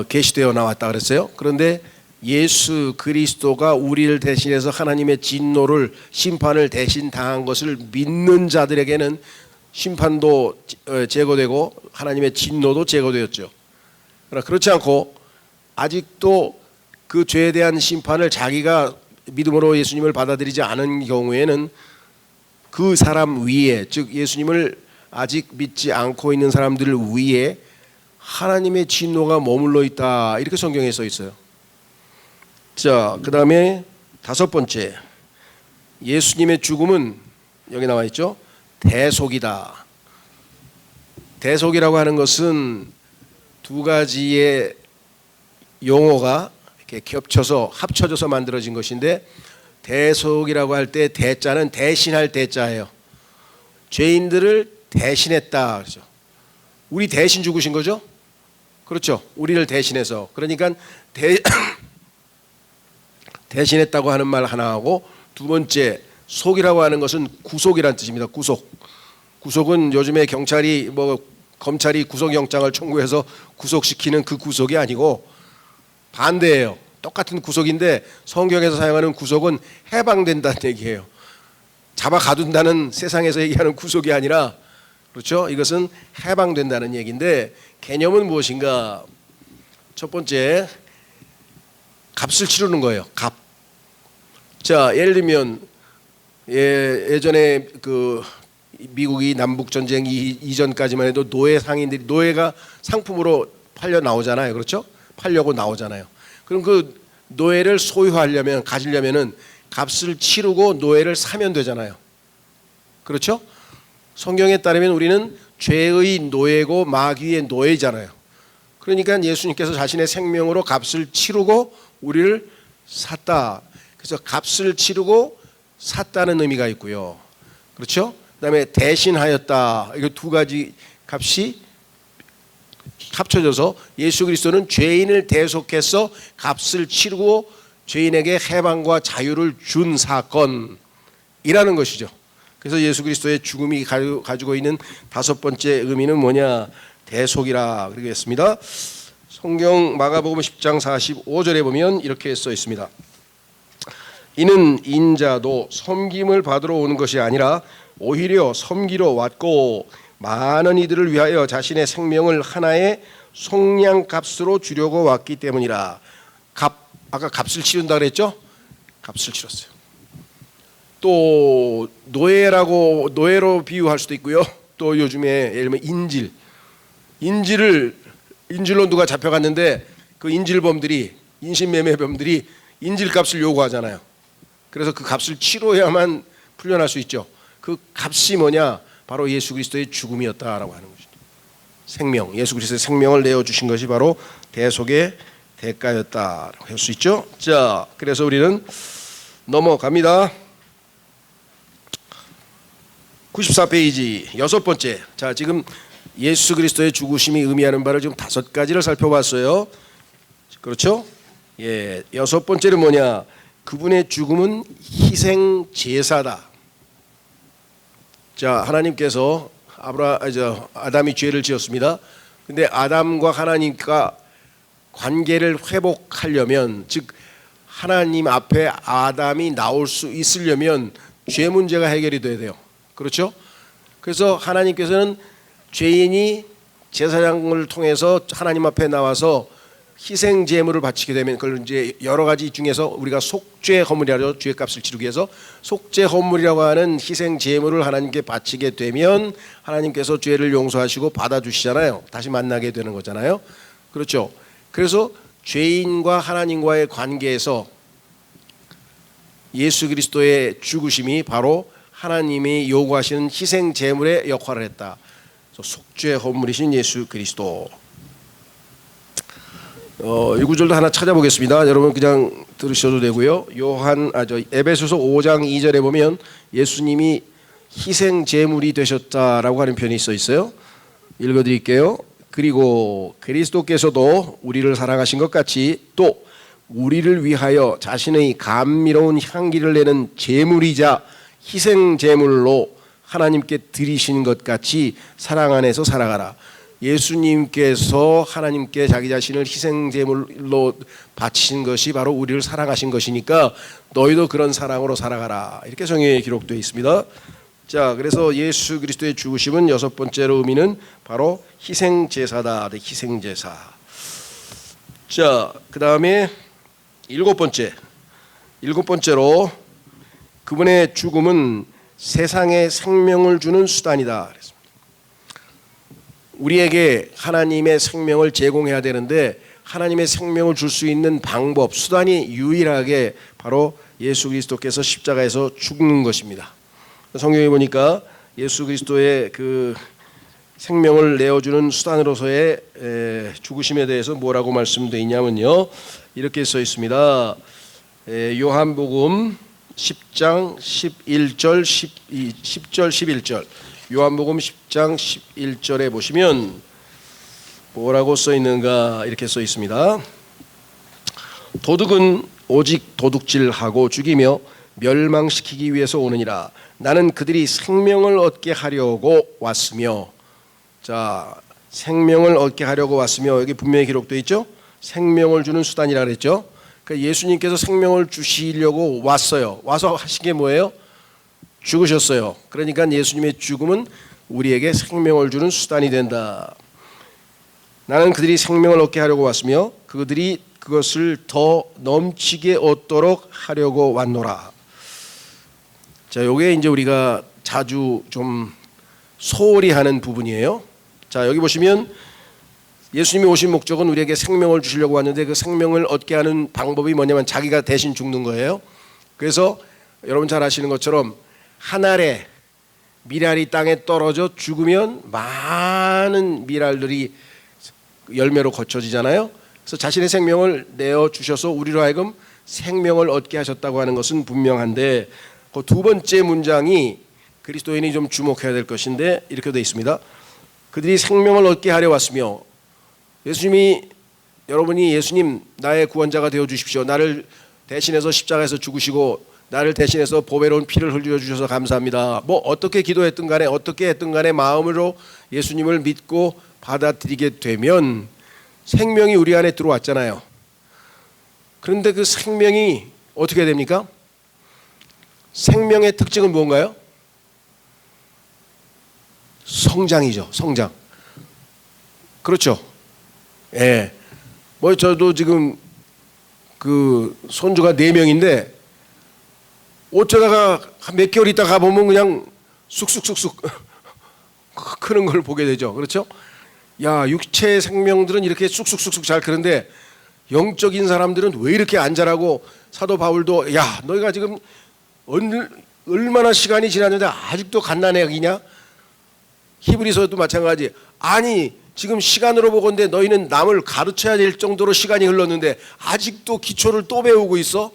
계시되어 나왔다 그랬어요. 그런데 예수 그리스도가 우리를 대신해서 하나님의 진노를 심판을 대신 당한 것을 믿는 자들에게는 심판도 제거되고 하나님의 진노도 제거되었죠. 그러나 그렇지 않고 아직도 그 죄에 대한 심판을 자기가 믿음으로 예수님을 받아들이지 않은 경우에는 그 사람 위에, 즉 예수님을 아직 믿지 않고 있는 사람들 위에 하나님의 진노가 머물러 있다, 이렇게 성경에 써 있어요. 자, 그 다음에 다섯 번째, 예수님의 죽음은 여기 나와 있죠. 대속이다. 대속이라고 하는 것은 두 가지의 용어가 이렇게 겹쳐서 합쳐져서 만들어진 것인데, 대속이라고 할 때 대자는 대신할 대자예요. 죄인들을 대신했다, 그렇죠. 우리 대신 죽으신 거죠. 그렇죠. 우리를 대신해서. 그러니까 대신했다고 하는 말 하나 하고, 두 번째 속이라고 하는 것은 구속이란 뜻입니다. 구속은 요즘에 경찰이 검찰이 구속영장을 청구해서 구속시키는 그 구속이 아니고 반대예요. 똑같은 구속인데 성경에서 사용하는 구속은 해방된다는 얘기예요. 잡아 가둔다는 세상에서 얘기하는 구속이 아니라, 그렇죠? 이것은 해방된다는 얘기인데 개념은 무엇인가? 첫 번째, 값을 치르는 거예요. 값. 자, 예를 들면 예전에 그 미국이 남북 전쟁 이전까지만 해도 노예 상인들이 노예가 상품으로 팔려 나오잖아요. 그렇죠? 팔려고 나오잖아요. 그럼 그 노예를 소유하려면, 가지려면은 값을 치르고 노예를 사면 되잖아요. 그렇죠? 성경에 따르면 우리는 죄의 노예고 마귀의 노예잖아요. 그러니까 예수님께서 자신의 생명으로 값을 치르고 우리를 샀다. 그래서 값을 치르고 샀다는 의미가 있고요. 그렇죠? 그다음에 대신하였다. 이거 두 가지 값이 합쳐져서 예수 그리스도는 죄인을 대속해서 값을 치르고 죄인에게 해방과 자유를 준 사건이라는 것이죠. 그래서 예수 그리스도의 죽음이 가지고 있는 다섯 번째 의미는 뭐냐? 대속이라 그러겠습니다. 성경 마가복음 10장 45절에 보면 이렇게 써 있습니다. 이는 인자도 섬김을 받으러 오는 것이 아니라 오히려 섬기러 왔고 많은 이들을 위하여 자신의 생명을 하나의 속량값으로 주려고 왔기 때문이라. 아까 값을 치른다 그랬죠? 값을 치렀어요. 또 노예로 비유할 수도 있고요. 또 요즘에 예를 들면 인질로 누가 잡혀갔는데 그 인신매매범들이 인질값을 요구하잖아요. 그래서 그 값을 치러야만 풀려날 수 있죠. 그 값이 뭐냐? 바로 예수 그리스도의 죽음이었다라고 하는 것이죠. 생명, 예수 그리스도의 생명을 내어주신 것이 바로 대속의 대가였다라고 할 수 있죠. 자, 그래서 우리는 넘어갑니다. 94페이지 여섯 번째. 자, 지금 예수 그리스도의 죽으심이 의미하는 바를 지금 다섯 가지를 살펴봤어요. 그렇죠? 예, 여섯 번째는 뭐냐? 그분의 죽음은 희생 제사다. 자, 하나님께서 아담이 죄를 지었습니다. 근데 아담과 하나님과 관계를 회복하려면, 즉 하나님 앞에 아담이 나올 수 있으려면 죄 문제가 해결이 돼야 돼요. 그렇죠? 그래서 하나님께서는 죄인이 제사장을 통해서 하나님 앞에 나와서 희생 제물을 바치게 되면, 그걸 이제 여러 가지 중에서 우리가 속죄 허물이라고, 죄값을 치르기 위해서 속죄 허물이라고 하는 희생 제물을 하나님께 바치게 되면 하나님께서 죄를 용서하시고 받아주시잖아요. 다시 만나게 되는 거잖아요. 그렇죠? 그래서 죄인과 하나님과의 관계에서 예수 그리스도의 죽으심이 바로 하나님이 요구하시는 희생 제물의 역할을 했다. 속죄 허물이신 예수 그리스도. 이 구절도 하나 찾아보겠습니다. 여러분 그냥 들으셔도 되고요. 에베소서 5장 2절에 보면 예수님이 희생 제물이 되셨다라고 하는 표현이 써 있어요. 읽어드릴게요. 그리고 그리스도께서도 우리를 사랑하신 것 같이 또 우리를 위하여 자신의 감미로운 향기를 내는 제물이자 희생 제물로 하나님께 드리신 것 같이 사랑 안에서 살아가라. 예수님께서 하나님께 자기 자신을 희생 제물로 바치신 것이 바로 우리를 사랑하신 것이니까 너희도 그런 사랑으로 살아가라. 이렇게 성경에 기록되어 있습니다. 자, 그래서 예수 그리스도의 죽으심은 여섯 번째로 의미는 바로 희생 제사다. 희생 제사. 자, 그다음에 일곱 번째로 그분의 죽음은 세상에 생명을 주는 수단이다. 우리에게 하나님의 생명을 제공해야 되는데 하나님의 생명을 줄 수 있는 방법, 수단이 유일하게 바로 예수 그리스도께서 십자가에서 죽는 것입니다. 성경에 보니까 예수 그리스도의 그 생명을 내어주는 수단으로서의 죽으심에 대해서 뭐라고 말씀되어 있냐면요, 이렇게 써 있습니다. 요한복음 10장 11절 10절 11절 요한복음 10장 11절에 보시면 뭐라고 써 있는가, 이렇게 써 있습니다. 도둑은 오직 도둑질하고 죽이며 멸망시키기 위해서 오느니라. 나는 그들이 생명을 얻게 하려고 왔으며. 자, 생명을 얻게 하려고 왔으며, 여기 분명히 기록되어 있죠. 생명을 주는 수단이라 그랬죠. 그러니까 예수님께서 생명을 주시려고 왔어요. 와서 하신 게 뭐예요? 죽으셨어요. 그러니까 예수님의 죽음은 우리에게 생명을 주는 수단이 된다. 나는 그들이 생명을 얻게 하려고 왔으며 그들이 그것을 더 넘치게 얻도록 하려고 왔노라. 자, 요게 이제 우리가 자주 좀 소홀히 하는 부분이에요. 자, 여기 보시면 예수님이 오신 목적은 우리에게 생명을 주시려고 왔는데 그 생명을 얻게 하는 방법이 뭐냐면 자기가 대신 죽는 거예요. 그래서 여러분 잘 아시는 것처럼 한 알에 미랄이 땅에 떨어져 죽으면 많은 미랄들이 열매로 거쳐지잖아요. 그래서 자신의 생명을 내어주셔서 우리로 하여금 생명을 얻게 하셨다고 하는 것은 분명한데, 그 두 번째 문장이 그리스도인이 좀 주목해야 될 것인데 이렇게 되어 있습니다. 그들이 생명을 얻게 하려 왔으며, 여러분이 예수님 나의 구원자가 되어 주십시오, 나를 대신해서 십자가에서 죽으시고 나를 대신해서 보배로운 피를 흘려주셔서 감사합니다, 뭐 어떻게 기도했든 간에 어떻게 했든 간에 마음으로 예수님을 믿고 받아들이게 되면 생명이 우리 안에 들어왔잖아요. 그런데 그 생명이 어떻게 됩니까? 생명의 특징은 뭔가요? 성장이죠. 성장. 그렇죠. 예. 뭐 저도 지금 그 손주가 4명인데 어쩌다가 몇 개월 있다 가보면 그냥 쑥쑥쑥쑥 크는 걸 보게 되죠. 그렇죠? 야, 육체 생명들은 이렇게 쑥쑥쑥쑥 잘 크는데 영적인 사람들은 왜 이렇게 안 자라고, 사도 바울도 야, 너희가 지금 얼마나 시간이 지났는데 아직도 갓난 애기냐? 히브리서도 마찬가지. 아니, 지금 시간으로 보건대 너희는 남을 가르쳐야 될 정도로 시간이 흘렀는데 아직도 기초를 또 배우고 있어?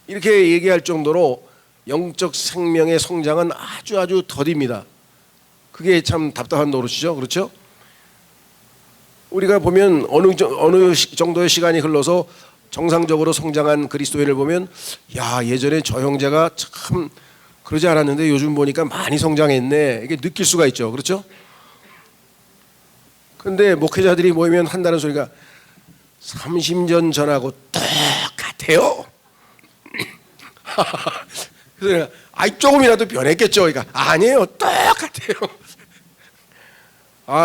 이렇게 얘기할 정도로 영적 생명의 성장은 아주 더딥니다. 그게 참 답답한 노릇이죠. 그렇죠? 우리가 보면 어느 정도의 시간이 흘러서 정상적으로 성장한 그리스도인을 보면, 야, 예전에 저 형제가 참 그러지 않았는데 요즘 보니까 많이 성장했네, 이게 느낄 수가 있죠. 그렇죠? 근데 목회자들이 모이면 한다는 소리가 30년 전하고 똑같아요. 그래서 내가 조금이라도 변했겠죠. 그러니까 아니에요, 똑같아요.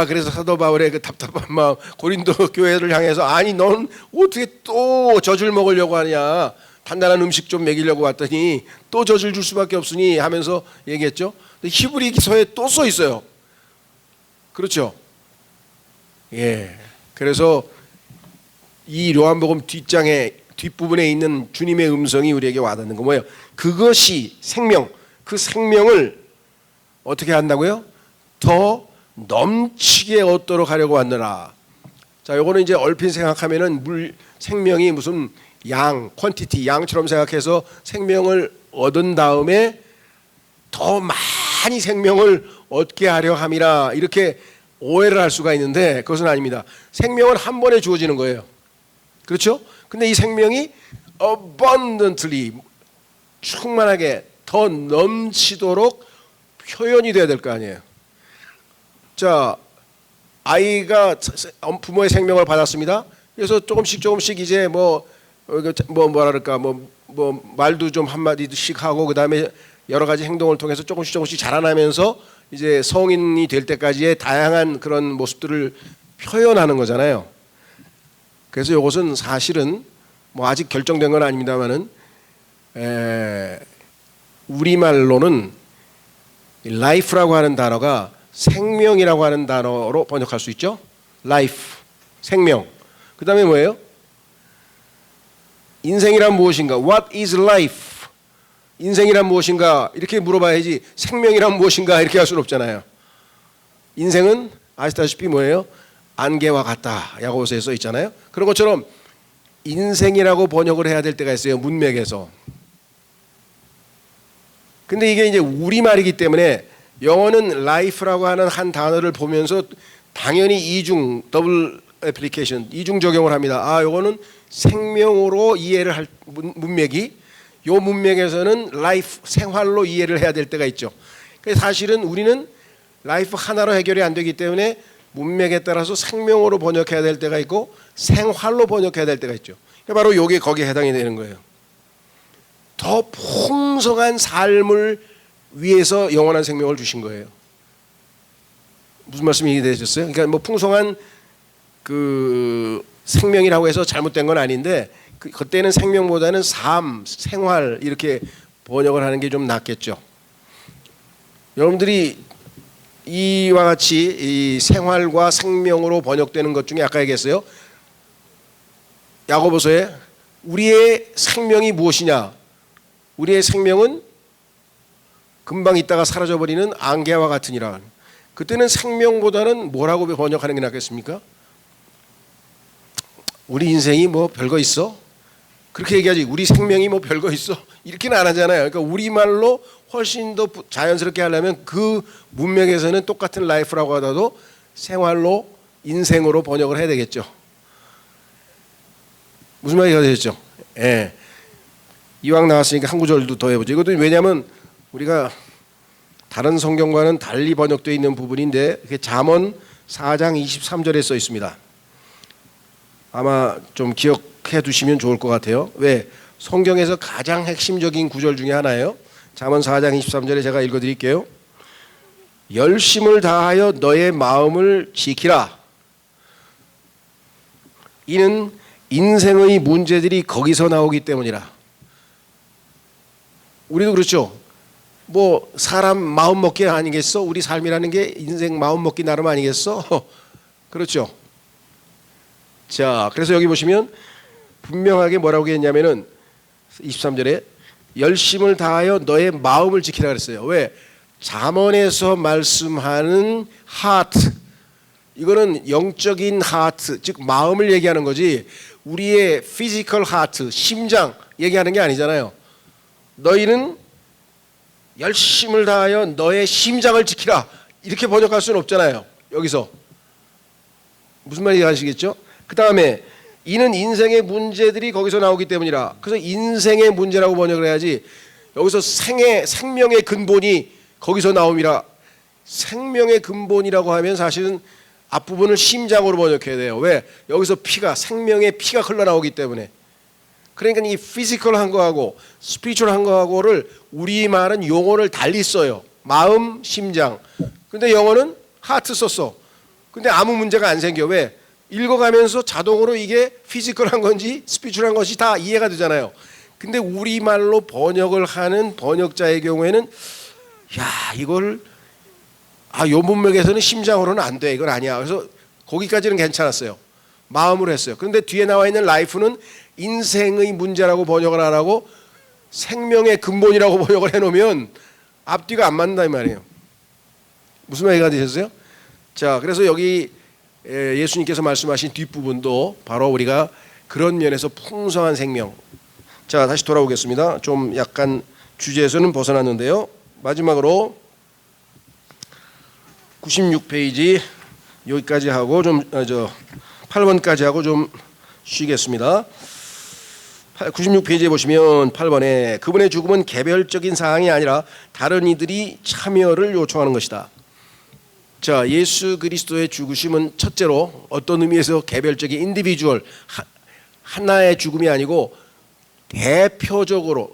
그래서 사도 바울의 그 답답한 마음, 고린도 교회를 향해서 아니 넌 어떻게 또 젖을 먹으려고 하냐, 단단한 음식 좀 먹이려고 왔더니 또 젖을 줄 수밖에 없으니 하면서 얘기했죠. 히브리서에 또 써 있어요. 그렇죠? 예. 그래서 이 요한복음 뒷부분에 있는 주님의 음성이 우리에게 와닿는 거 뭐예요? 그것이 생명, 그 생명을 어떻게 한다고요? 더 넘치게 얻도록 하려고 왔느라. 자, 요거는 이제 얼핏 생각하면은 생명이 무슨 퀀티티, 양처럼 생각해서 생명을 얻은 다음에 더 많이 생명을 얻게 하려 함이라 이렇게 오해를 할 수가 있는데 그것은 아닙니다. 생명은 한 번에 주어지는 거예요. 그렇죠? 근데 이 생명이 abundantly 충만하게 더 넘치도록 표현이 돼야 될 거 아니에요. 자, 아이가 부모의 생명을 받았습니다. 그래서 조금씩 이제 뭐랄까 말도 좀 한마디씩 하고 그 다음에 여러 가지 행동을 통해서 조금씩 자라나면서 이제 성인이 될 때까지의 다양한 그런 모습들을 표현하는 거잖아요. 그래서 이것은 사실은 뭐 아직 결정된 건 아닙니다만은 우리말로는 life라고 하는 단어가 생명이라고 하는 단어로 번역할 수 있죠. life, 생명. 그 다음에 뭐예요? 인생이란 무엇인가? What is life? 인생이란 무엇인가? 이렇게 물어봐야지 생명이란 무엇인가? 이렇게 할 수는 없잖아요. 인생은 아시다시피 뭐예요? 안개와 같다. 야고보서에 써 있잖아요. 그런 것처럼 인생이라고 번역을 해야 될 때가 있어요. 문맥에서. 근데 이게 이제 우리말이기 때문에 영어는 life라고 하는 한 단어를 보면서 당연히 더블 애플리케이션, 이중 적용을 합니다. 요거는 생명으로 이해를 할 문맥이 요 문맥에서는 life, 생활로 이해를 해야 될 때가 있죠. 그래서 사실은 우리는 life 하나로 해결이 안 되기 때문에 문맥에 따라서 생명으로 번역해야 될 때가 있고 생활로 번역해야 될 때가 있죠. 바로 요게 거기에 해당이 되는 거예요. 더 풍성한 삶을 위해서 영원한 생명을 주신 거예요. 무슨 말씀이 되셨어요? 그러니까 뭐 풍성한 그 생명이라고 해서 잘못된 건 아닌데 그때는 생명보다는 삶, 생활 이렇게 번역을 하는 게 좀 낫겠죠. 여러분들이 이와 같이 이 생활과 생명으로 번역되는 것 중에 아까 얘기했어요. 야고보서에 우리의 생명이 무엇이냐? 우리의 생명은 금방 있다가 사라져버리는 안개와 같으니라. 그때는 생명보다는 뭐라고 번역하는 게 낫겠습니까? 우리 인생이 뭐 별거 있어? 그렇게 얘기하지. 우리 생명이 뭐 별거 있어? 이렇게는 안 하잖아요. 그러니까 우리말로 훨씬 더 자연스럽게 하려면 그 문맥에서는 똑같은 라이프라고 하더라도 생활로 인생으로 번역을 해야 되겠죠. 무슨 말이 되셨죠? 예. 이왕 나왔으니까 한 구절도 더 해보죠. 이것도 왜냐하면 우리가 다른 성경과는 달리 번역되어 있는 부분인데 그게 잠언 4장 23절에 써 있습니다. 아마 좀 기억해 두시면 좋을 것 같아요. 왜? 성경에서 가장 핵심적인 구절 중에 하나예요. 잠언 4장 23절에 제가 읽어드릴게요. 열심을 다하여 너의 마음을 지키라. 이는 인생의 문제들이 거기서 나오기 때문이라. 우리도 그렇죠. 뭐 사람 마음 먹기 아니겠어? 우리 삶이라는 게 인생 마음 먹기 나름 아니겠어? 그렇죠. 자, 그래서 여기 보시면 분명하게 뭐라고 했냐면은 23절에 열심을 다하여 너의 마음을 지키라 그랬어요. 왜? 잠언에서 말씀하는 하트, 이거는 영적인 하트, 즉 마음을 얘기하는 거지 우리의 피지컬 하트, 심장 얘기하는 게 아니잖아요. 너희는 열심을 다하여 너의 심장을 지키라 이렇게 번역할 수는 없잖아요. 여기서 무슨 말인지 아시겠죠? 그 다음에 이는 인생의 문제들이 거기서 나오기 때문이라. 그래서 인생의 문제라고 번역을 해야지. 여기서 생명의 근본이 거기서 나옴이라. 생명의 근본이라고 하면 사실은 앞부분을 심장으로 번역해야 돼요. 왜? 여기서 피가, 생명의 피가 흘러나오기 때문에. 그러니까 이 피지컬한 거하고 스피리추얼한 거하고를 우리말은 용어를 달리 써요. 마음, 심장. 근데 영어는 하트 썼어. 근데 아무 문제가 안 생겨. 왜? 읽어가면서 자동으로 이게 피지컬한 건지 스피리추얼한 것이 다 이해가 되잖아요. 근데 우리말로 번역을 하는 번역자의 경우에는 이걸 요 문맥에서는 심장으로는 안 돼. 이건 아니야. 그래서 거기까지는 괜찮았어요. 마음으로 했어요. 그런데 뒤에 나와 있는 라이프는 인생의 문제라고 번역을 안 하고 생명의 근본이라고 번역을 해놓으면 앞뒤가 안 맞는다 이 말이에요. 무슨 말이가 되셨어요? 자, 그래서 여기 예수님께서 말씀하신 뒷부분도 바로 우리가 그런 면에서 풍성한 생명. 자, 다시 돌아오겠습니다. 좀 약간 주제에서는 벗어났는데요. 마지막으로 96페이지 여기까지 하고 좀 8번까지 하고 좀 쉬겠습니다. 96페이지에 보시면 8번에 그분의 죽음은 개별적인 사항이 아니라 다른 이들이 참여를 요청하는 것이다. 자, 예수 그리스도의 죽으심은 첫째로 어떤 의미에서 개별적인 인디비주얼 하나의 죽음이 아니고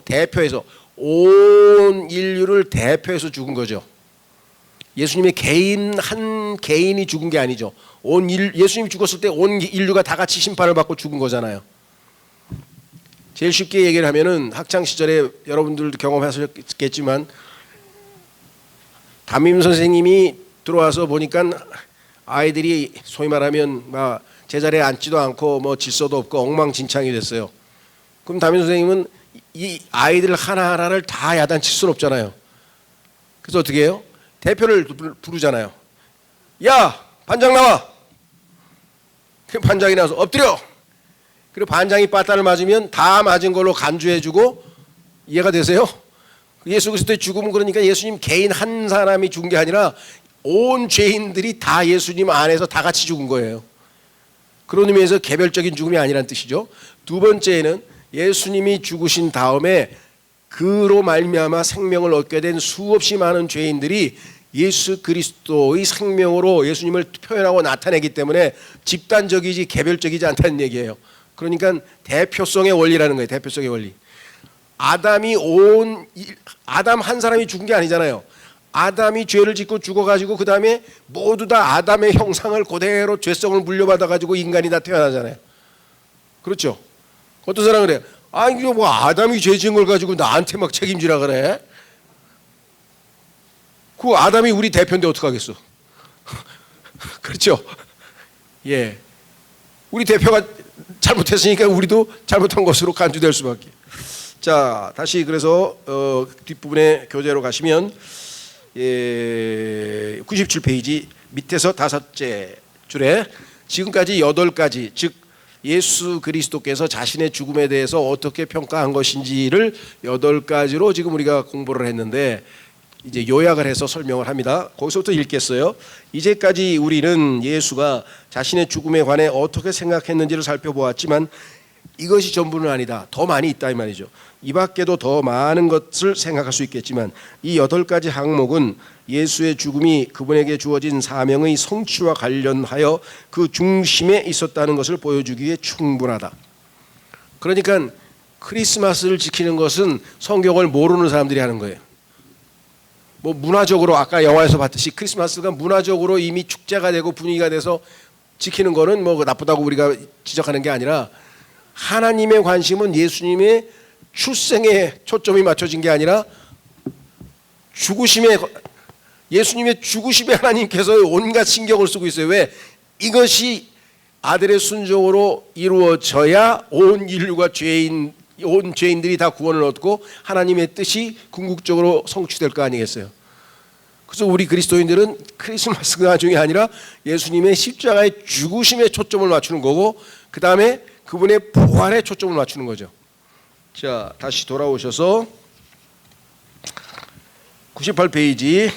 대표해서 온 인류를 대표해서 죽은 거죠. 예수님의 한 개인이 죽은 게 아니죠. 예수님이 죽었을 때 온 인류가 다 같이 심판을 받고 죽은 거잖아요. 제일 쉽게 얘기를 하면은 학창 시절에 여러분들도 경험하셨겠지만 담임 선생님이 들어와서 보니까 아이들이 소위 말하면 제자리에 앉지도 않고 질서도 없고 엉망진창이 됐어요. 그럼 담임 선생님은 이 아이들 하나하나를 다 야단칠 수는 없잖아요. 그래서 어떻게 해요? 대표를 부르잖아요. 야, 반장 나와. 그 반장이 나와서 엎드려. 그리고 반장이 빠따를 맞으면 다 맞은 걸로 간주해주고. 이해가 되세요? 예수 그리스도의 죽음은 그러니까 예수님 개인 한 사람이 죽은 게 아니라 온 죄인들이 다 예수님 안에서 다 같이 죽은 거예요. 그런 의미에서 개별적인 죽음이 아니란 뜻이죠. 두 번째는 예수님이 죽으신 다음에 그로 말미암아 생명을 얻게 된 수없이 많은 죄인들이 예수 그리스도의 생명으로 예수님을 표현하고 나타내기 때문에 집단적이지 개별적이지 않다는 얘기예요. 그러니까 대표성의 원리라는 거예요. 대표성의 원리. 아담 한 사람이 죽은 게 아니잖아요. 아담이 죄를 짓고 죽어가지고 그 다음에 모두 다 아담의 형상을 그대로 죄성을 물려받아가지고 인간이 다 태어나잖아요. 그렇죠? 어떤 사람은 그래요. 이거 뭐 아담이 죄 지은 걸 가지고 나한테 막 책임지라 그래? 그 아담이 우리 대표인데 어떡하겠어? 그렇죠? 예. 우리 대표가 잘못했으니까 우리도 잘못한 것으로 간주될 수밖에. 자, 다시 그래서 뒷부분에 교재로 가시면 97페이지 밑에서 5째 줄에 지금까지 8가지, 즉 예수 그리스도께서 자신의 죽음에 대해서 어떻게 평가한 것인지를 8가지로 지금 우리가 공부를 했는데 이제 요약을 해서 설명을 합니다. 거기서부터 읽겠어요. 이제까지 우리는 예수가 자신의 죽음에 관해 어떻게 생각했는지를 살펴보았지만 이것이 전부는 아니다. 더 많이 있다 이 말이죠. 이 밖에도 더 많은 것을 생각할 수 있겠지만 이 8가지 항목은 예수의 죽음이 그분에게 주어진 사명의 성취와 관련하여 그 중심에 있었다는 것을 보여주기에 충분하다. 그러니까 크리스마스를 지키는 것은 성경을 모르는 사람들이 하는 거예요. 뭐 문화적으로 아까 영화에서 봤듯이 크리스마스가 문화적으로 이미 축제가 되고 분위기가 돼서 지키는 거는 뭐 나쁘다고 우리가 지적하는 게 아니라 하나님의 관심은 예수님의 출생에 초점이 맞춰진 게 아니라 예수님의 죽으심에 하나님께서 온갖 신경을 쓰고 있어요. 왜? 이것이 아들의 순종으로 이루어져야 온 인류가 온 죄인들이 다 구원을 얻고 하나님의 뜻이 궁극적으로 성취될 거 아니겠어요? 그래서 우리 그리스도인들은 크리스마스가 나중이 아니라 예수님의 십자가의 죽으심에 초점을 맞추는 거고 그 다음에 그분의 부활에 초점을 맞추는 거죠. 자, 다시 돌아오셔서 98페이지.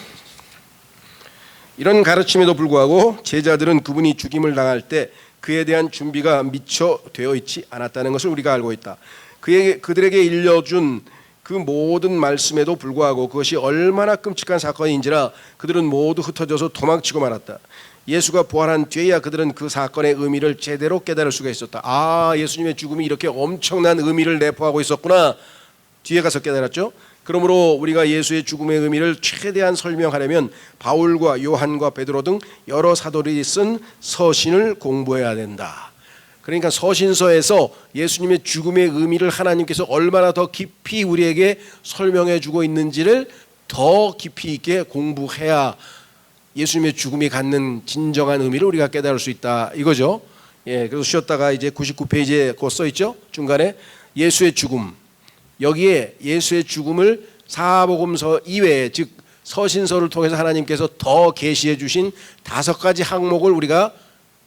이런 가르침에도 불구하고 제자들은 그분이 죽임을 당할 때 그에 대한 준비가 미처 되어 있지 않았다는 것을 우리가 알고 있다. 그들에게 일려준 그 모든 말씀에도 불구하고 그것이 얼마나 끔찍한 사건인지라 그들은 모두 흩어져서 도망치고 말았다. 예수가 부활한 뒤에야 그들은 그 사건의 의미를 제대로 깨달을 수가 있었다. 아, 예수님의 죽음이 이렇게 엄청난 의미를 내포하고 있었구나. 뒤에 가서 깨달았죠. 그러므로 우리가 예수의 죽음의 의미를 최대한 설명하려면 바울과 요한과 베드로 등 여러 사도들이 쓴 서신을 공부해야 된다. 그러니까 서신서에서 예수님의 죽음의 의미를 하나님께서 얼마나 더 깊이 우리에게 설명해 주고 있는지를 더 깊이 있게 공부해야 예수님의 죽음이 갖는 진정한 의미를 우리가 깨달을 수 있다 이거죠. 예, 그래서 쉬었다가 이제 99페이지에 그거 써 있죠. 중간에 예수의 죽음. 여기에 예수의 죽음을 사복음서 이외에, 즉 서신서를 통해서 하나님께서 더 계시해 주신 5가지 항목을 우리가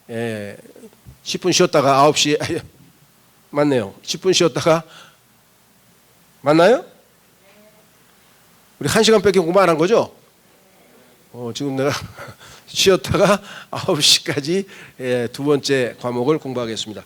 10분 쉬었다가 9시 맞네요. 10분 쉬었다가 맞나요? 우리 1시간밖에 공부 안 한 거죠? 지금 내가 쉬었다가 9시까지 두 번째 과목을 공부하겠습니다.